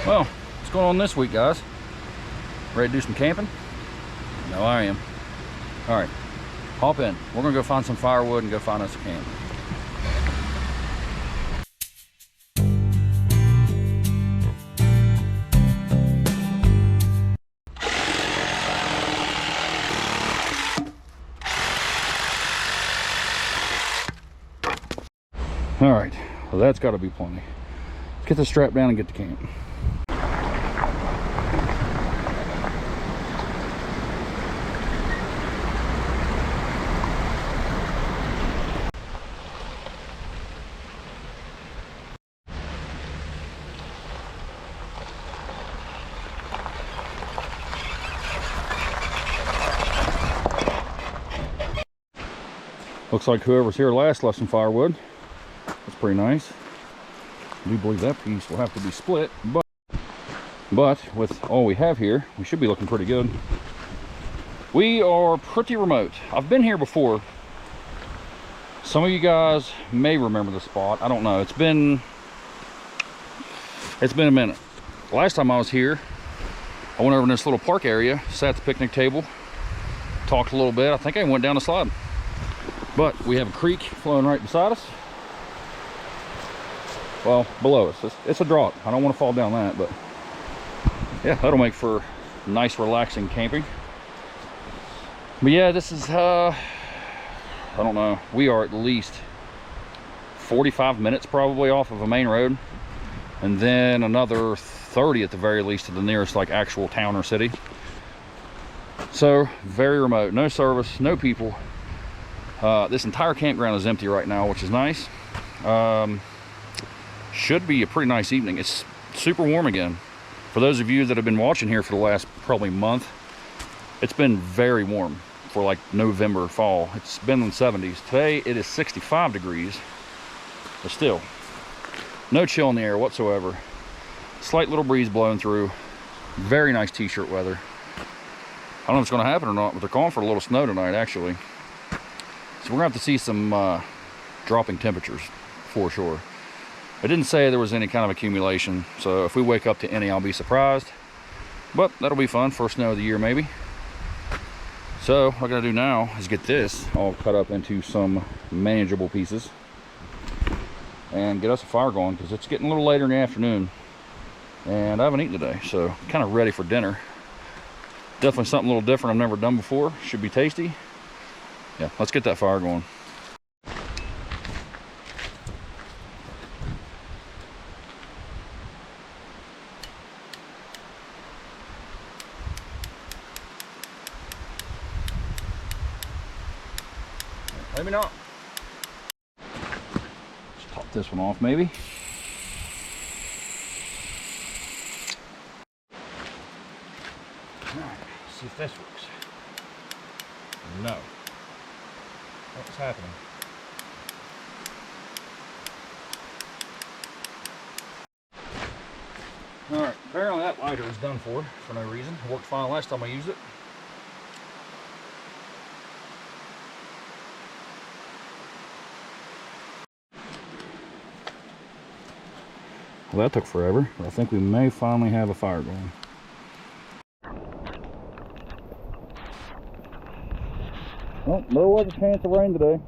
Well, what's going on this week, guys? Ready to do some camping? No, I am. All right, hop in. We're gonna go find some firewood and go find us a camp. All right, well, that's got to be plenty. Let's get the strap down and get to camp. Looks like whoever's here last left some firewood. That's pretty nice. I do believe that piece will have to be split, but with all we have here, we should be looking pretty good. We are pretty remote. I've been here before. Some of you guys may remember the spot. I don't know. It's been a minute. The last time I was here, I went over in this little park area, sat at the picnic table, talked a little bit. I think I went down the slide. But we have a creek flowing right beside us. Well, below us. It's a draught. I don't want to fall down that, but yeah, that'll make for nice, relaxing camping. But yeah, this is, I don't know. We are at least 45 minutes probably off of a main road. And then another 30 at the very least to the nearest like actual town or city. So very remote, no service, no people. This entire campground is empty right now, which is nice. Should be a pretty nice evening. It's super warm again. For those of you that have been watching here for the last probably month, it's been very warm for like November, fall. It's been in the 70s. Today it is 65 degrees, but still no chill in the air whatsoever. Slight little breeze blowing through. Very nice t-shirt weather. I don't know if it's going to happen or not, but they're calling for a little snow tonight actually. So we're gonna have to see some dropping temperatures for sure. It didn't say there was any kind of accumulation, so if we wake up to any, I'll be surprised. But that'll be fun, first snow of the year maybe. So what I gotta do now is get this all cut up into some manageable pieces and get us a fire going, because it's getting a little later in the afternoon and I haven't eaten today, so kind of ready for dinner. Definitely something a little different I've never done before. Should be tasty. Yeah, let's get that fire going. Maybe not. Let's pop this one off maybe. All right, see if this works. No. What's happening? Alright, apparently that lighter is done for no reason. It worked fine last time I used it. Well, that took forever, but I think we may finally have a fire going. Well, there was a chance of rain today.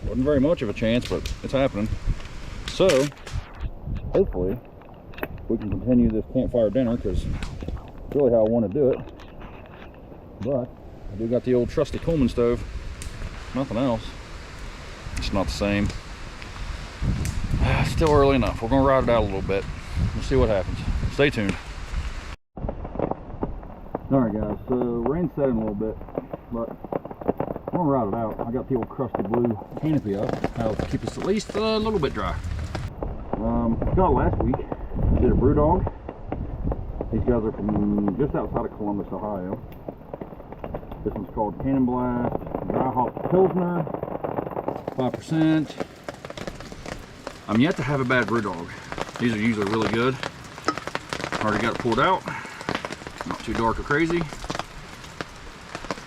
Wasn't very much of a chance, but it's happening. So, hopefully, we can continue this campfire dinner, because it's really how I want to do it. But, I do got the old trusty Coleman stove. Nothing else. It's not the same. Still early enough. We're going to ride it out a little bit. We'll see what happens. Stay tuned. Alright guys, so rain's setting a little bit, but I'm gonna ride it out. I got the old crusty blue canopy up. That'll keep us at least a little bit dry. Got it last week. I did a brew dog. These guys are from just outside of Columbus, Ohio. This one's called Cannon Blast Dry Hop Pilsner, 5%. I'm yet to have a bad brew dog. These are usually really good. Already got it poured out. Not too dark or crazy.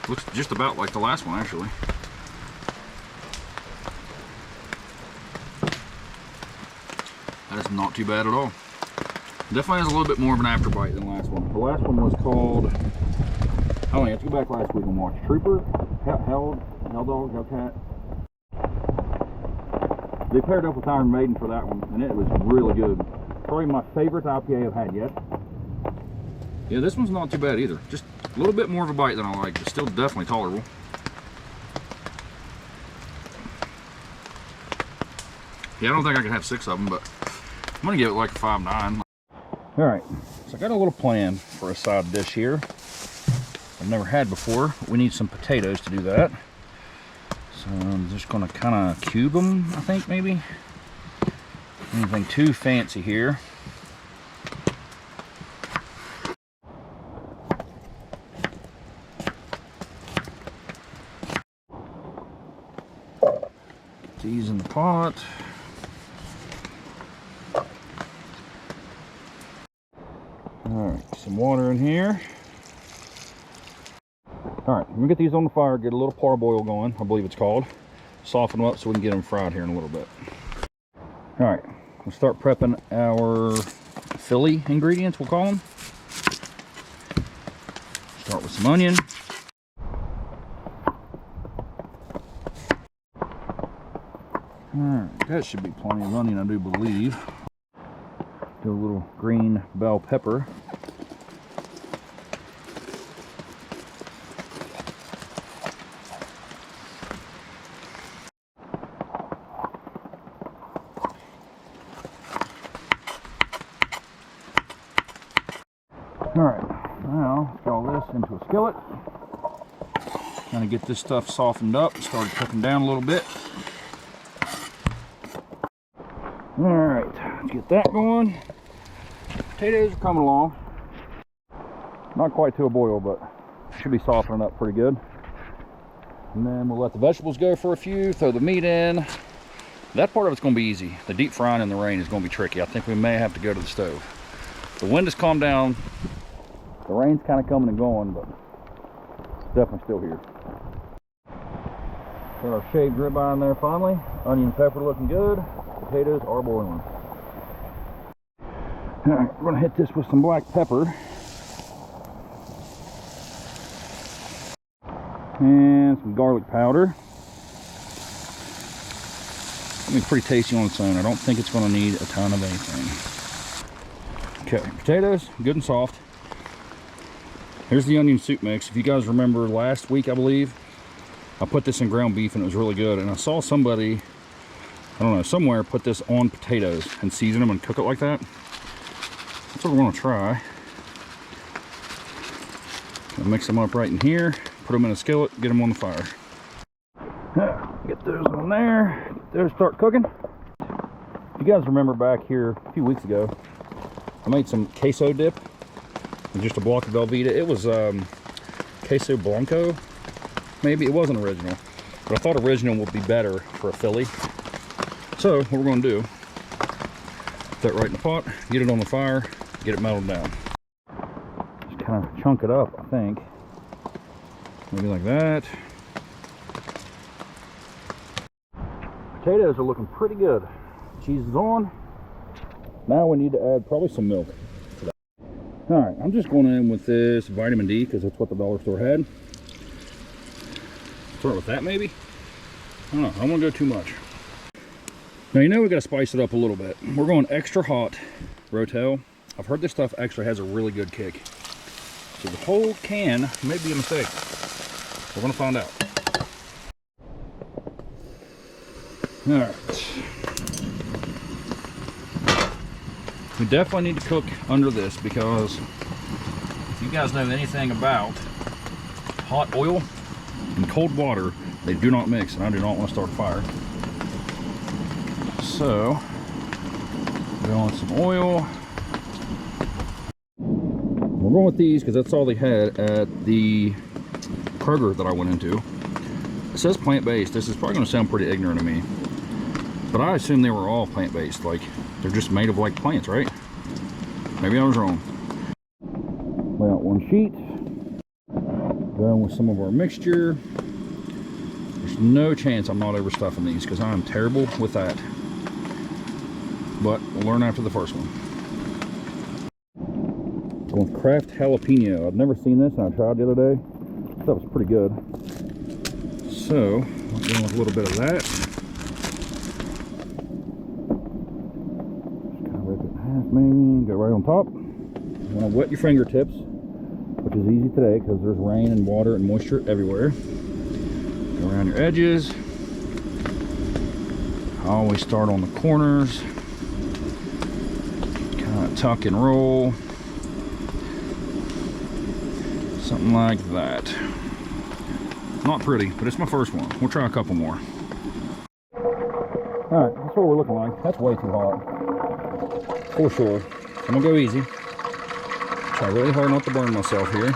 Looks just about like the last one actually. That is not too bad at all. Definitely has a little bit more of an afterbite than the last one. The last one was called, I don't know, I have to go back last week and watch Trooper, Hell Dog, Hellcat. They paired up with Iron Maiden for that one, and it was really good. Probably my favorite IPA I've had yet. Yeah, this one's not too bad either. Just a little bit more of a bite than I like, but still definitely tolerable. Yeah, I don't think I can have 6 of them, but I'm gonna give it like a 5.9. All right, so I got a little plan for a side dish here. I've never had before. We need some potatoes to do that. So I'm just gonna kind of cube them, I think, maybe. Anything too fancy here. Get these in the pot. Alright, some water in here. Alright, I'm gonna get these on the fire, get a little parboil going, I believe it's called. Soften them up so we can get them fried here in a little bit. Alright, we'll start prepping our Philly ingredients, we'll call them. Start with some onion. Alright, that should be plenty of onion, I do believe. Do a little green bell pepper. Alright, now throw this into a skillet. Kind of get this stuff softened up, started cooking down a little bit. Alright, let's get that going. Potatoes are coming along. Not quite to a boil, but should be softening up pretty good. And then we'll let the vegetables go for a few, throw the meat in. That part of it's going to be easy. The deep frying in the rain is going to be tricky. I think we may have to go to the stove. The wind has calmed down. The rain's kind of coming and going, but it's definitely still here. Got our shaved ribeye in there finally. Onion and pepper looking good. Potatoes are boiling. Alright, we're going to hit this with some black pepper. And some garlic powder. I mean, pretty tasty on its own. I don't think it's going to need a ton of anything. Okay, potatoes, good and soft. Here's the onion soup mix. If you guys remember last week, I believe, I put this in ground beef and it was really good. And I saw somebody, I don't know, somewhere put this on potatoes and season them and cook it like that. That's what we're going to try. I'll mix them up right in here, put them in a skillet, get them on the fire. Get those on there, get those start cooking. If you guys remember back here a few weeks ago, I made some queso dip with just a block of Velveeta. It was queso blanco, maybe. It wasn't original, but I thought original would be better for a Philly. So what we're going to do, put that right in the pot, get it on the fire, get it melted down. Just kind of chunk it up, I think. Maybe like that. Potatoes are looking pretty good. Cheese is on. Now we need to add probably some milk to that. Alright, I'm just going in with this vitamin D because that's what the dollar store had. Start with that maybe? I don't know, I don't want to go too much. Now you know we got to spice it up a little bit. We're going extra hot Rotel. I've heard this stuff actually has a really good kick. So the whole can may be a mistake. We're going to find out. Alright. We definitely need to cook under this because if you guys know anything about hot oil and cold water, they do not mix, and I do not want to start a fire. So, go on some oil. We're going with these because that's all they had at the Kroger that I went into. It says plant-based. This is probably going to sound pretty ignorant to me, but I assume they were all plant-based. Like, they're just made of like plants, right? Maybe I was wrong. Lay out one sheet. Going with some of our mixture. There's no chance I'm not overstuffing these because I'm terrible with that. But we'll learn after the first one. Going with Kraft jalapeno. I've never seen this, and I tried the other day. That was pretty good. So, I'm going with a little bit of that. Just kind of rip it in half, maybe. Go right on top. You want to wet your fingertips, which is easy today because there's rain and water and moisture everywhere. Go around your edges. I always start on the corners. Kind of tuck and roll. Something like that. Not pretty, but it's my first one. We'll try a couple more. Alright, that's what we're looking like. That's way too hot. For sure. I'm gonna go easy. Try really hard not to burn myself here.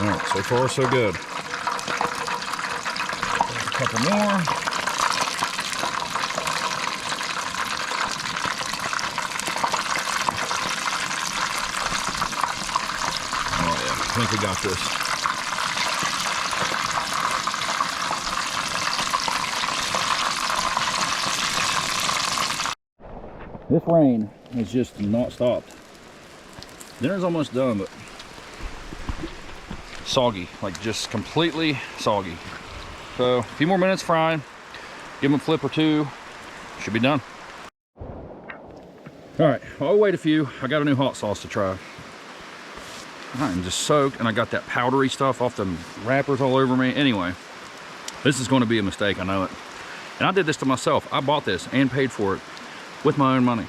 Alright, so far so good. A couple more. Oh yeah, I think we got this. This rain has just not stopped. Dinner's almost done, but soggy, like just completely soggy. So a few more minutes frying, give them a flip or two, should be done. All right, I'll wait a few. I got a new hot sauce to try. I'm just soaked, and I got that powdery stuff off the wrappers all over me. Anyway, this is going to be a mistake, I know it. And I did this to myself. I bought this and paid for it with my own money.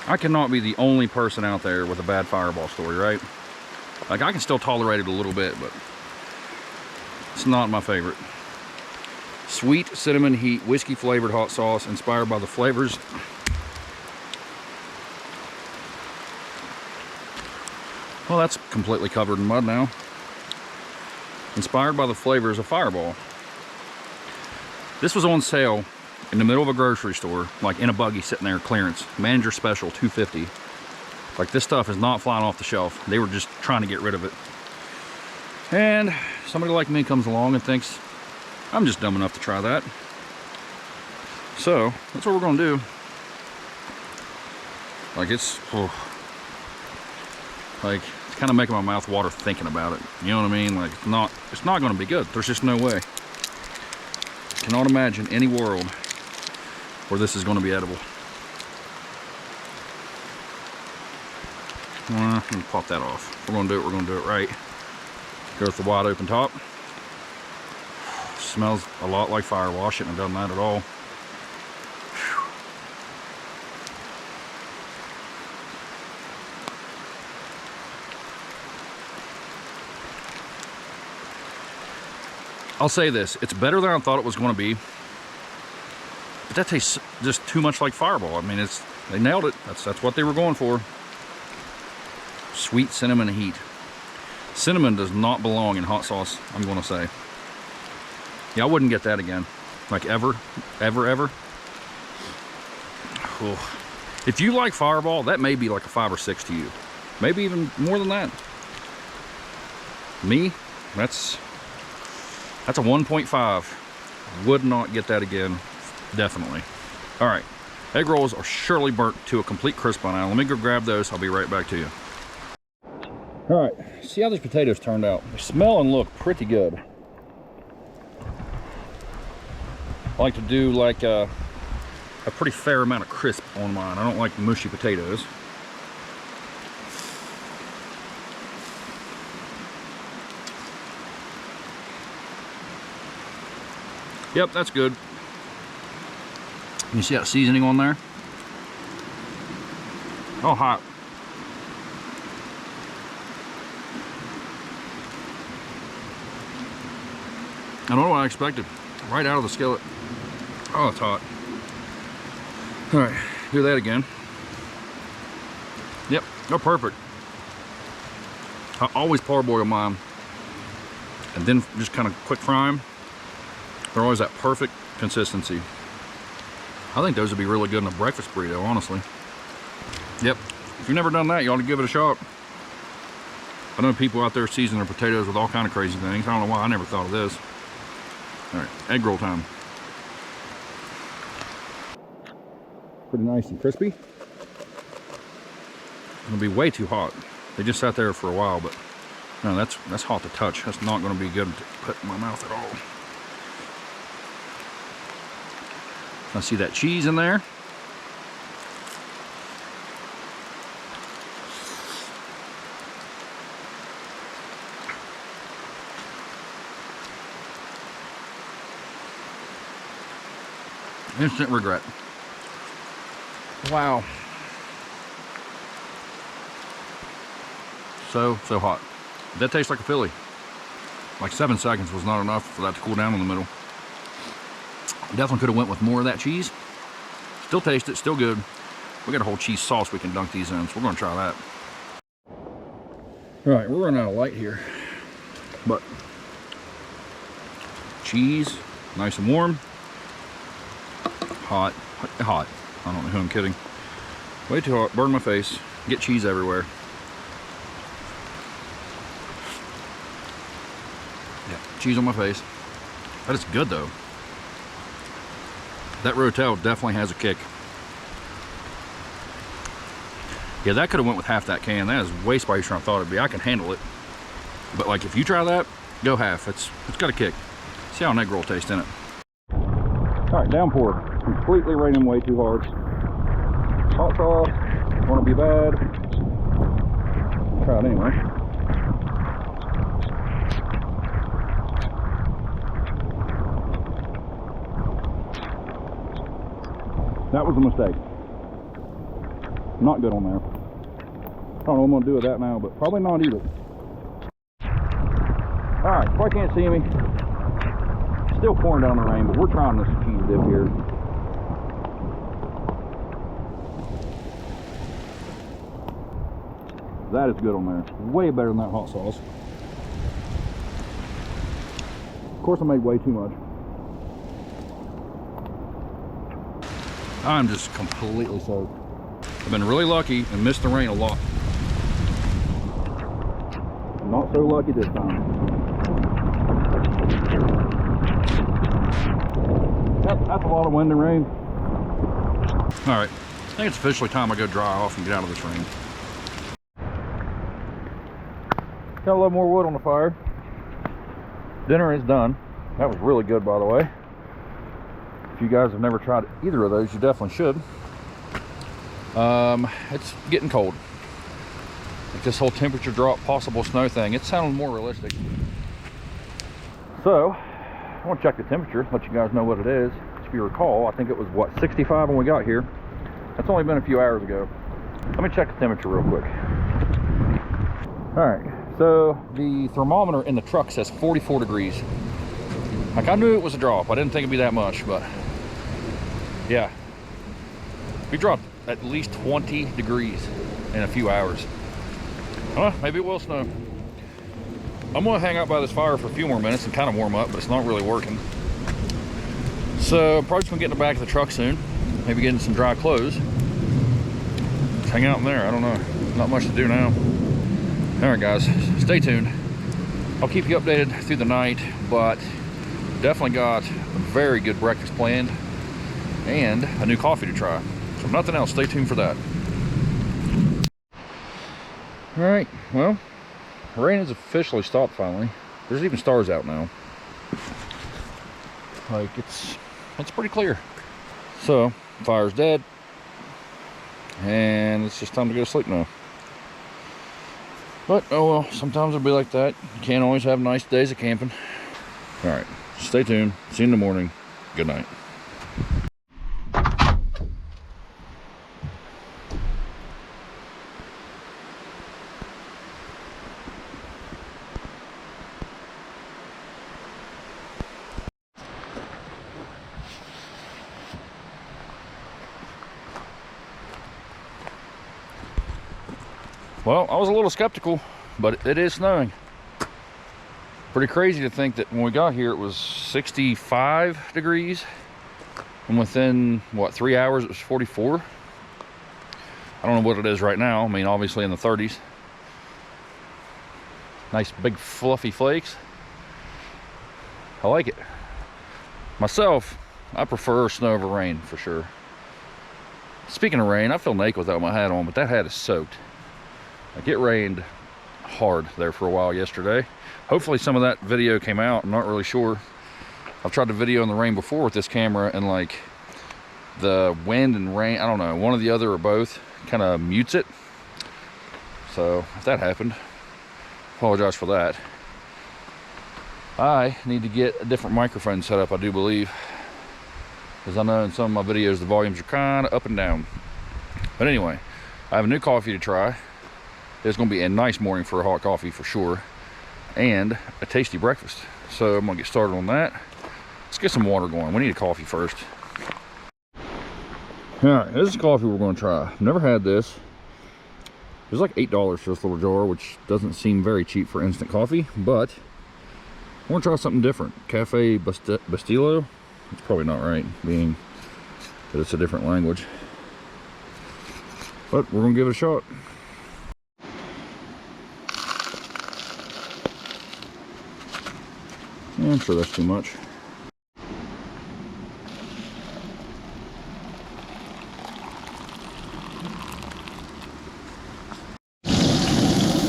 I cannot be the only person out there with a bad Fireball story, right? Like, I can still tolerate it a little bit, but it's not my favorite. Sweet cinnamon heat whiskey flavored hot sauce inspired by the flavors. Well, that's completely covered in mud now. Inspired by the flavors of Fireball. This was on sale in the middle of a grocery store, like in a buggy sitting there, clearance. Manager special, $2.50. Like, this stuff is not flying off the shelf. They were just trying to get rid of it. And somebody like me comes along and thinks, I'm just dumb enough to try that. So, that's what we're gonna do. Like, it's kind of making my mouth water thinking about it. You know what I mean? Like, it's not gonna be good. There's just no way. Cannot imagine any world where this is going to be edible. I'm going to pop that off. If we're going to do it, we're going to do it right. Go with the wide open top. Smells a lot like Fireball. I shouldn't have done that at all. I'll say this, it's better than I thought it was going to be. But that tastes just too much like Fireball. I mean, they nailed it. That's what they were going for. Sweet cinnamon heat. Cinnamon does not belong in hot sauce, I'm going to say. Yeah, I wouldn't get that again. Like, ever. Ever. Oh. If you like Fireball, that may be like a 5 or 6 to you. Maybe even more than that. Me, that's a 1.5. Would not get that again. Definitely. All right. Egg rolls are surely burnt to a complete crisp by now. Let me go grab those. I'll be right back to you. All right. See how these potatoes turned out. They smell and look pretty good. I like to do like a pretty fair amount of crisp on mine. I don't like mushy potatoes. Yep, that's good. You see that seasoning on there? Oh, hot. I don't know what I expected. Right out of the skillet. Oh, it's hot. All right, do that again. Yep, they're perfect. I always parboil mine and then just kind of quick fry them. They're always that perfect consistency. I think those would be really good in a breakfast burrito, honestly. Yep, if you've never done that, you ought to give it a shot. I know people out there season their potatoes with all kind of crazy things. I don't know why I never thought of this. All right, egg roll time. Pretty nice and crispy. It'll be way too hot. They just sat there for a while, but no, that's hot to touch. That's not going to be good to put in my mouth at all. I see that cheese in there. Instant regret. Wow. So hot. That tastes like a Philly. Like 7 seconds was not enough for that to cool down in the middle. Definitely could have went with more of that cheese. Still taste it, still good. We got a whole cheese sauce we can dunk these in, so we're gonna try that. All right, we're running out of light here. But cheese, nice and warm. Hot. I don't know who I'm kidding. Way too hot, burn my face. Get cheese everywhere. Yeah, cheese on my face. That is good though. That Rotel definitely has a kick. Yeah, that could have went with half that can. That is way spicier than I thought it'd be. I can handle it. But like if you try that, go half. It's got a kick. See how an egg roll tastes in it. All right, downpour. Completely raining way too hard. Hot sauce, won't be bad. Try it anyway. That was a mistake. Not good on there. I don't know what I'm gonna do with that now, but probably not either. All right, probably can't see me. Still pouring down the rain, but we're trying this cheese dip here. That is good on there. Way better than that hot sauce. Of course I made way too much. I'm just completely soaked. I've been really lucky and missed the rain a lot. Not so lucky this time. That's a lot of wind and rain. All right, I think it's officially time I go dry off and get out of this rain. Got a little more wood on the fire. Dinner is done. That was really good, by the way. If you guys have never tried either of those, you definitely should. It's getting cold. Like this whole temperature drop, possible snow thing, it's sounding more realistic. So, I want to check the temperature, let you guys know what it is. If you recall, I think it was, what, 65 when we got here? That's only been a few hours ago. Let me check the temperature real quick. All right, so the thermometer in the truck says 44 degrees. Like, I knew it was a drop. I didn't think it'd be that much, but yeah. We dropped at least 20 degrees in a few hours. Well, maybe it will snow. I'm gonna hang out by this fire for a few more minutes and kind of warm up, but it's not really working. So I'm probably just gonna get in the back of the truck soon. Maybe get in some dry clothes. Just hang out in there, I don't know. Not much to do now. All right, guys, stay tuned. I'll keep you updated through the night, but definitely got a very good breakfast planned and a new coffee to try. So if nothing else, stay tuned for that. All right, well, rain has officially stopped finally. There's even stars out now. Like, it's pretty clear. So, fire's dead. And it's just time to go to sleep now. But, oh well, sometimes it'll be like that. You can't always have nice days of camping. All right, stay tuned. See you in the morning. Good night. Well, I was a little skeptical, but it is snowing. Pretty crazy to think that when we got here it was 65 degrees, and within, what, 3 hours it was 44. I don't know what it is right now. I mean, obviously in the 30s. Nice big fluffy flakes. I like it. Myself, I prefer snow over rain for sure. Speaking of rain, I feel naked without my hat on, but that hat is soaked. Like, it rained hard there for a while yesterday. Hopefully some of that video came out. I'm not really sure. I've tried to video in the rain before with this camera, and like the wind and rain, I don't know, one or the other or both kind of mutes it. So if that happened, apologize for that. I need to get a different microphone set up, I do believe, because I know in some of my videos the volumes are kind of up and down. But anyway, I have a new coffee to try. It's going to be a nice morning for a hot coffee for sure, and a tasty breakfast. So I'm going to get started on that. Let's get some water going. We need a coffee first. All right, this is coffee we're going to try. I've never had this. It was like $8 for this little jar, which doesn't seem very cheap for instant coffee, but I want to try something different. Cafe Bustelo. It's probably not right, being that it's a different language. But we're going to give it a shot. Yeah, I'm sure that's too much.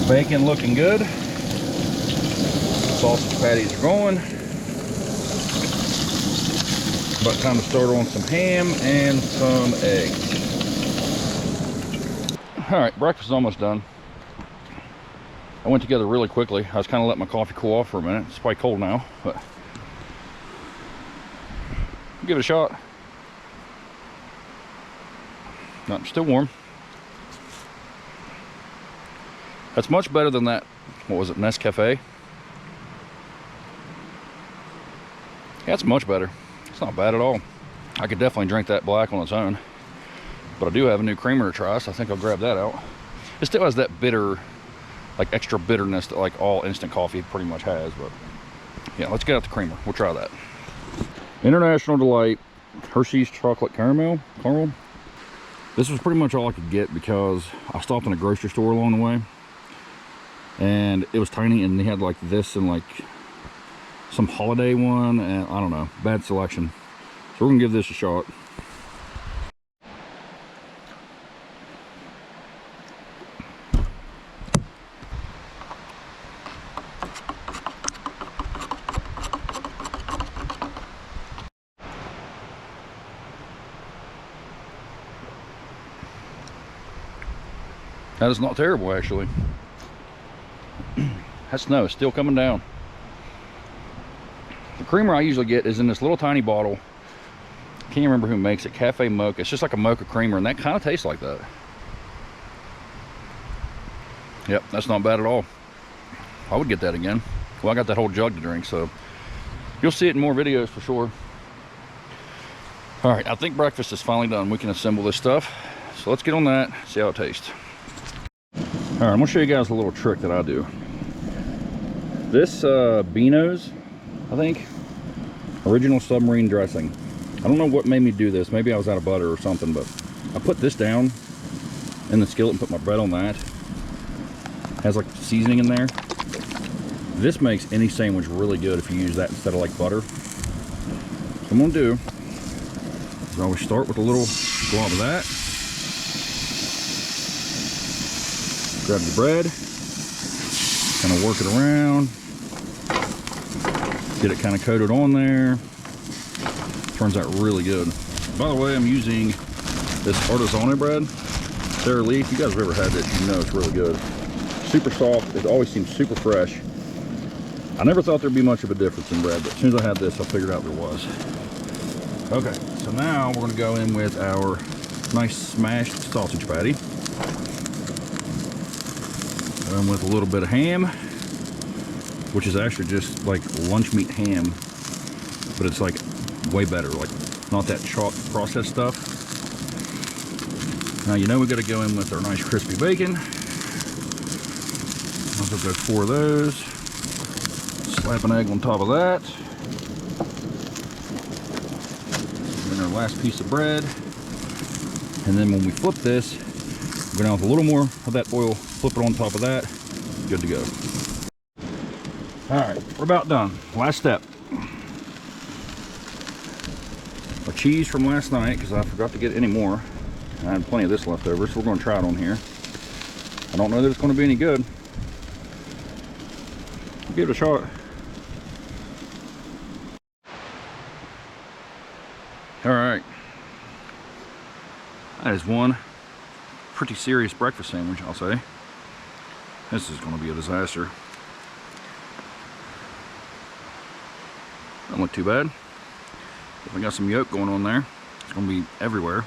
Bacon looking good. Sausage patties are going. About time to start on some ham and some eggs. All right, breakfast is almost done. I went together really quickly. I was kind of letting my coffee cool off for a minute. It's probably cold now, but I'll give it a shot. No, still warm. That's much better than that, what was it, Nescafe? Yeah, it's much better. It's not bad at all. I could definitely drink that black on its own, but I do have a new creamer to try, so I think I'll grab that out. It still has that bitter, like extra bitterness that like all instant coffee pretty much has, but yeah, let's get out the creamer. We'll try that. International Delight Hershey's Chocolate Caramel. This was pretty much all I could get because I stopped in a grocery store along the way, and it was tiny, and they had like this and like some holiday one, and I don't know, bad selection. So we're gonna give this a shot. That is not terrible, actually. That snow is still coming down. The creamer I usually get is in this little tiny bottle. Can't remember who makes it. Cafe Mocha. It's just like a mocha creamer, and that kind of tastes like that. Yep, that's not bad at all. I would get that again. Well, I got that whole jug to drink, so you'll see it in more videos for sure. All right, I think breakfast is finally done. We can assemble this stuff. So let's get on that, see how it tastes. All right, I'm gonna show you guys a little trick that I do. This Beano's, I think, original submarine dressing. I don't know what made me do this. Maybe I was out of butter or something, but I put this down in the skillet and put my bread on that. It has like seasoning in there. This makes any sandwich really good if you use that instead of like butter. So what I'm gonna do is I always start with a little glob of that. Grab the bread, kind of work it around, get it kind of coated on there. Turns out really good. By the way, I'm using this artisanal bread, Sara Lee. If you guys have ever had this, you know it's really good. Super soft. It always seems super fresh. I never thought there'd be much of a difference in bread, but as soon as I had this, I figured out there was. Okay, so now we're going to go in with our nice smashed sausage patty. And with a little bit of ham, which is actually just like lunch meat ham, but it's like way better, like not that chalk processed stuff. Now you know we got to go in with our nice crispy bacon. I'll go 4 of those. Slap an egg on top of that. And then our last piece of bread. And then when we flip this, go down with a little more of that oil, flip it on top of that, good to go. All right, we're about done. Last step. Our cheese from last night, because I forgot to get any more. I had plenty of this left over, so we're going to try it on here. I don't know that it's going to be any good. We'll give it a shot. All right. That is one pretty serious breakfast sandwich, I'll say. This is going to be a disaster. Don't look too bad. Definitely got some yolk going on there. It's going to be everywhere.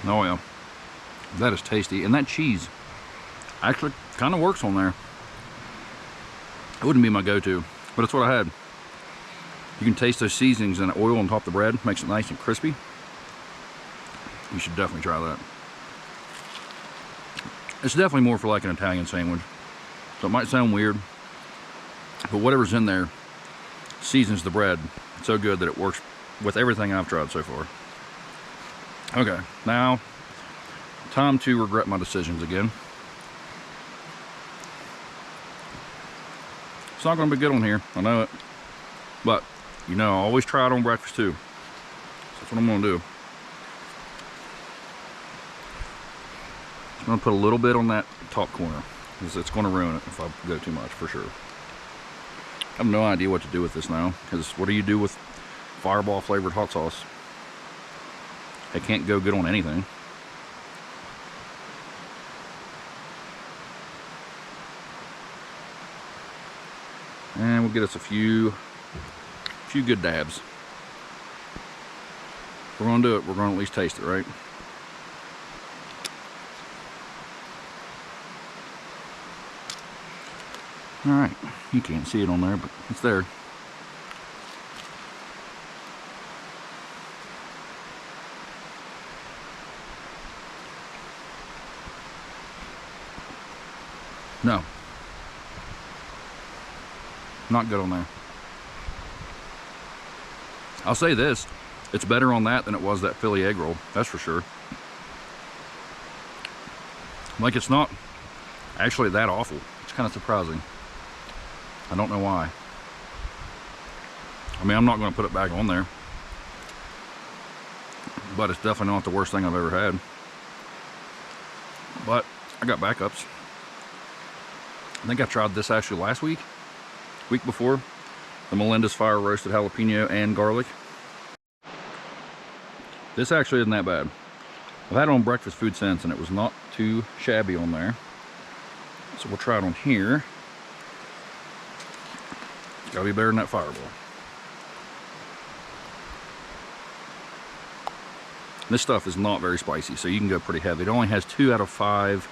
Oh yeah, that is tasty. And that cheese actually kind of works on there. It wouldn't be my go-to, but it's what I had. You can taste those seasonings and the oil on top of the bread. Makes it nice and crispy. You should definitely try that. It's definitely more for like an Italian sandwich. So it might sound weird, but whatever's in there seasons the bread so good that it works with everything I've tried so far. Okay, now time to regret my decisions again. It's not going to be good on here, I know it. But, you know, I always try it on breakfast too. So that's what I'm going to do. I'm going to put a little bit on that top corner, because it's going to ruin it if I go too much, for sure. I have no idea what to do with this now, because what do you do with Fireball flavored hot sauce? It can't go good on anything. And we'll get us a few good dabs. If we're gonna do it, we're gonna at least taste it, right? All right, you can't see it on there, but it's there. No. Not good on there. I'll say this, it's better on that than it was that Philly egg roll, that's for sure. Like, it's not actually that awful. It's kind of surprising. I don't know why. I mean, I'm not going to put it back on there, but it's definitely not the worst thing I've ever had. But I got backups. I think I tried this actually last week before, the Melendez fire roasted jalapeno and garlic. This actually isn't that bad. I've had it on breakfast food since, and it was not too shabby on there. So we'll try it on here. Gotta be better than that Fireball. This stuff is not very spicy, so you can go pretty heavy. It only has 2 out of 5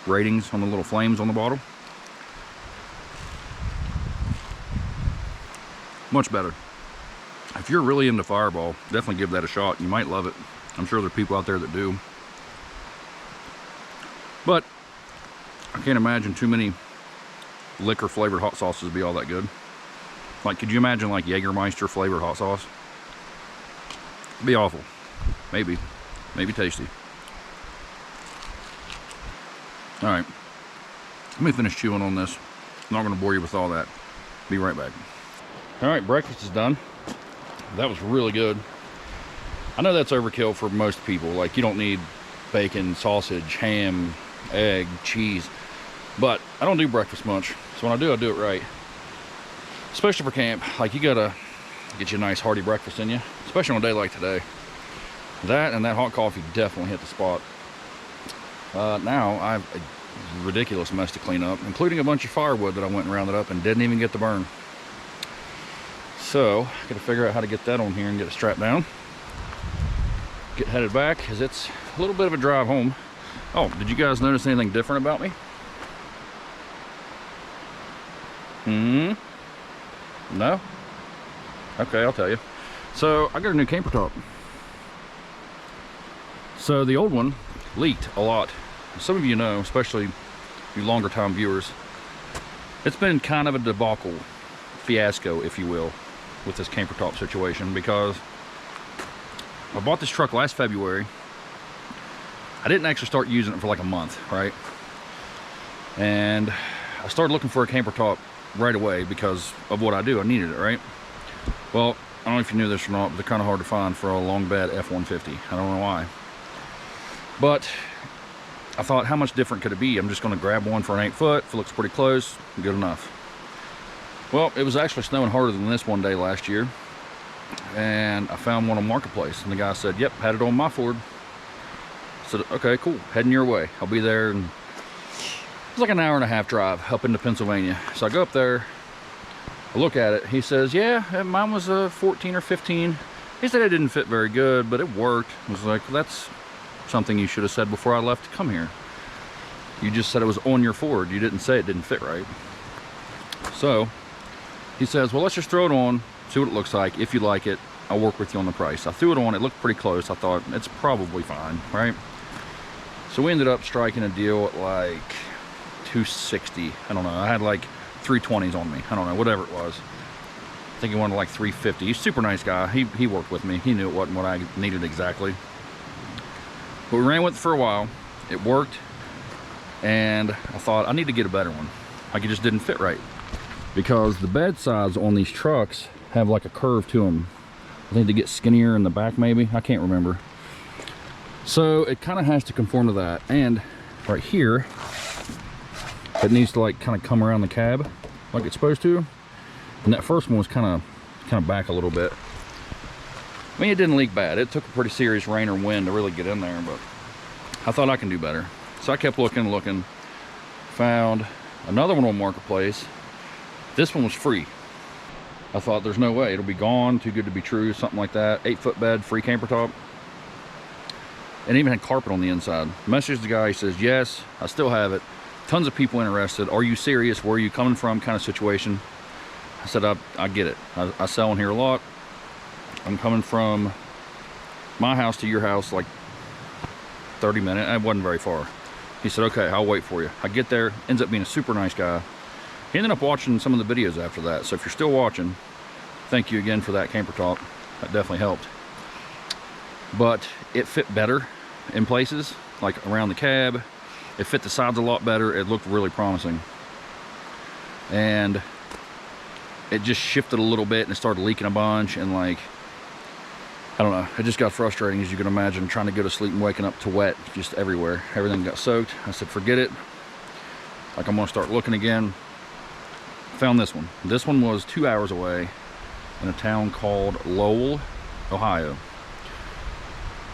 ratings on the little flames on the bottle. Much better. If you're really into Fireball, definitely give that a shot. You might love it. I'm sure there are people out there that do. But I can't imagine too many liquor flavored hot sauces be all that good. Like, could you imagine like Jägermeister flavored hot sauce? It'd be awful. Maybe tasty. All right, let me finish chewing on this. I'm not going to bore you with all that. Be right back. All right, breakfast is done. That was really good. I know that's overkill for most people. Like, you don't need bacon, sausage, ham, egg, cheese. But I don't do breakfast much. So when I do it right. Especially for camp. Like, you gotta get you a nice hearty breakfast in you. Especially on a day like today. That and that hot coffee definitely hit the spot. Now I have a ridiculous mess to clean up, including a bunch of firewood that I went and rounded up and didn't even get to burn. So, gotta figure out how to get that on here and get it strapped down. Get headed back, because it's a little bit of a drive home. Oh, did you guys notice anything different about me? No? Okay, I'll tell you. So, I got a new camper top. So, the old one leaked a lot. Some of you know, especially you longer time viewers, it's been kind of a debacle, fiasco, if you will, with this camper top situation, because I bought this truck last February. I didn't actually start using it for like a month, right? And I started looking for a camper top right away because of what I do. I needed it, right? Well, I don't know if you knew this or not, but they're kind of hard to find for a long bed F-150. I don't know why. But I thought, how much different could it be? I'm just going to grab one for an 8 foot. If it looks pretty close, good enough. Well, it was actually snowing harder than this one day last year. And I found one on Marketplace. And the guy said, yep, had it on my Ford. I said, okay, cool, heading your way. I'll be there. And it's like an hour-and-a-half drive up into Pennsylvania. So I go up there, I look at it. He says, yeah, mine was a 14 or 15. He said it didn't fit very good, but it worked. I was like, well, that's something you should have said before I left to come here. You just said it was on your Ford. You didn't say it didn't fit right. So he says, well, let's just throw it on, see what it looks like. If you like it, I'll work with you on the price. I threw it on, it looked pretty close. I thought it's probably fine, right? So we ended up striking a deal at like 260. I don't know. I had like 320s on me. I don't know, whatever it was. I think he wanted like 350. He's a super nice guy. He worked with me. He knew it wasn't what I needed exactly. But we ran with it for a while. It worked. And I thought, I need to get a better one. Like, it just didn't fit right. Because the bed sides on these trucks have like a curve to them. I think they get skinnier in the back maybe. I can't remember. So it kind of has to conform to that. And right here, it needs to like kind of come around the cab like it's supposed to. And that first one was kind of back a little bit. I mean, it didn't leak bad. It took a pretty serious rain or wind to really get in there, but I thought I can do better. So I kept looking and looking. Found another one on Marketplace. This one was free. I thought, there's no way. It'll be gone, too good to be true, something like that. 8 foot bed, free camper top. And even had carpet on the inside. Messaged the guy, he says, yes, I still have it. Tons of people interested. Are you serious? Where are you coming from? Kind of situation. I said, I get it. I sell in here a lot. I'm coming from my house to your house like 30 minutes. It wasn't very far. He said, okay, I'll wait for you. I get there, ends up being a super nice guy. He ended up watching some of the videos after that. So if you're still watching, thank you again for that camper top. That definitely helped. But it fit better in places, like around the cab. It fit the sides a lot better. It looked really promising. And it just shifted a little bit and it started leaking a bunch, and like, I don't know, it just got frustrating, as you can imagine, trying to go to sleep and waking up to wet just everywhere. Everything got soaked. I said, forget it. Like, I'm gonna start looking again. Found this one. This one was 2 hours away in a town called Lowell, Ohio.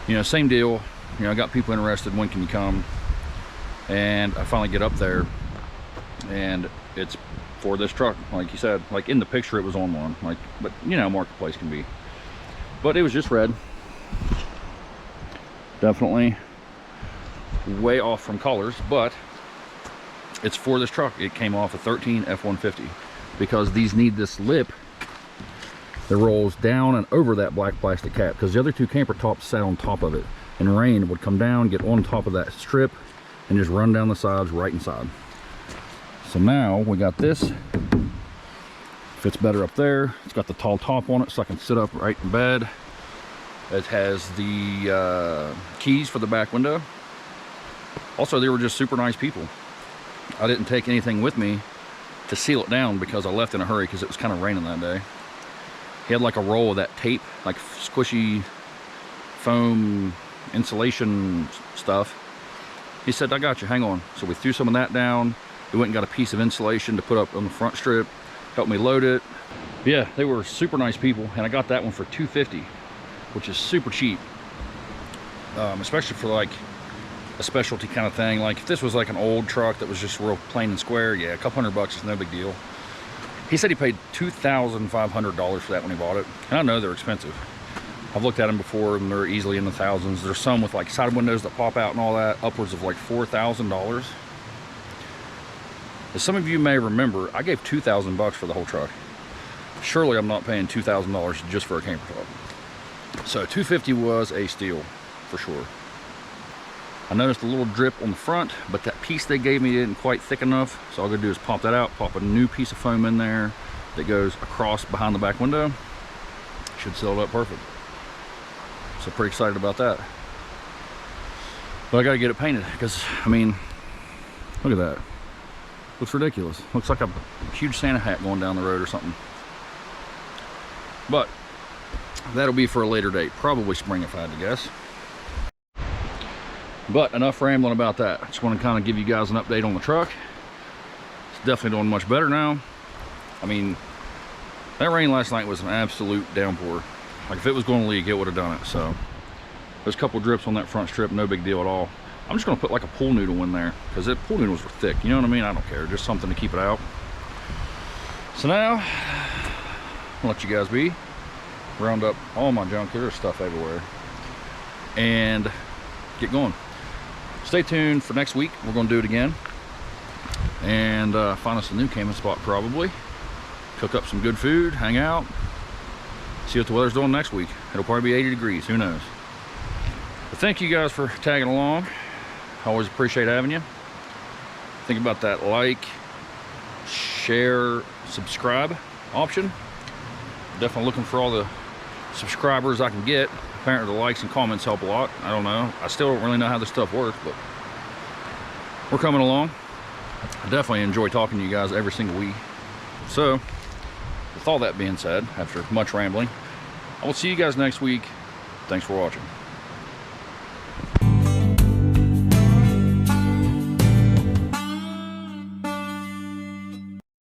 You know, same deal. You know, I got people interested, when can you come? And I finally get up there, and it's for this truck, like you said. Like in the picture, it was on one. Like, but you know, Marketplace can be. But it was just red. Definitely way off from colors, but it's for this truck. It came off a 13 F-150 because these need this lip that rolls down and over that black plastic cap, because the other two camper tops sat on top of it, and rain would come down, get on top of that strip, and just run down the sides right inside. So now we got this. Fits better up there. It's got the tall top on it, so I can sit up right in bed. It has the keys for the back window. Also, they were just super nice people. I didn't take anything with me to seal it down because I left in a hurry because it was kind of raining that day. He had like a roll of that tape, like squishy foam insulation stuff. He said, I got you, hang on. So we threw some of that down. We went and got a piece of insulation to put up on the front strip. Helped me load it. Yeah, they were super nice people, and I got that one for $250, which is super cheap, especially for like a specialty kind of thing. Like if this was like an old truck that was just real plain and square, yeah, a couple $100 is no big deal. He said he paid $2,500 for that when he bought it, and I know they're expensive. I've looked at them before, and they're easily in the thousands. There's some with like side windows that pop out and all that, upwards of like $4,000. As some of you may remember, I gave $2,000 for the whole truck. Surely I'm not paying $2,000 just for a camper top. So $250 was a steal for sure. I noticed a little drip on the front, but that piece they gave me isn't quite thick enough. So all I'm gonna do is pop that out, pop a new piece of foam in there that goes across behind the back window. Should seal it up perfect. So pretty excited about that. But I gotta get it painted because, I mean, look at that. Looks ridiculous. Looks like a huge Santa hat going down the road or something. But that'll be for a later date, probably spring if I had to guess. But enough rambling about that. I just want to kind of give you guys an update on the truck. It's definitely doing much better now. I mean, that rain last night was an absolute downpour. Like if it was going to leak, it would have done it. So there's a couple drips on that front strip, no big deal at all. I'm just going to put like a pool noodle in there because the pool noodles were thick. You know what I mean? I don't care. Just something to keep it out. So now, I'll let you guys be. Round up all my junk. There's stuff everywhere. And get going. Stay tuned for next week. We're going to do it again. And find us a new camping spot probably. Cook up some good food. Hang out. See what the weather's doing next week. It'll probably be 80 degrees. Who knows? But thank you guys for tagging along. I always appreciate having you. Think about that like, share, subscribe option. Definitely looking for all the subscribers I can get. Apparently the likes and comments help a lot. I don't know. I still don't really know how this stuff works, but we're coming along. I definitely enjoy talking to you guys every single week. So, with all that being said, after much rambling, I will see you guys next week. Thanks for watching.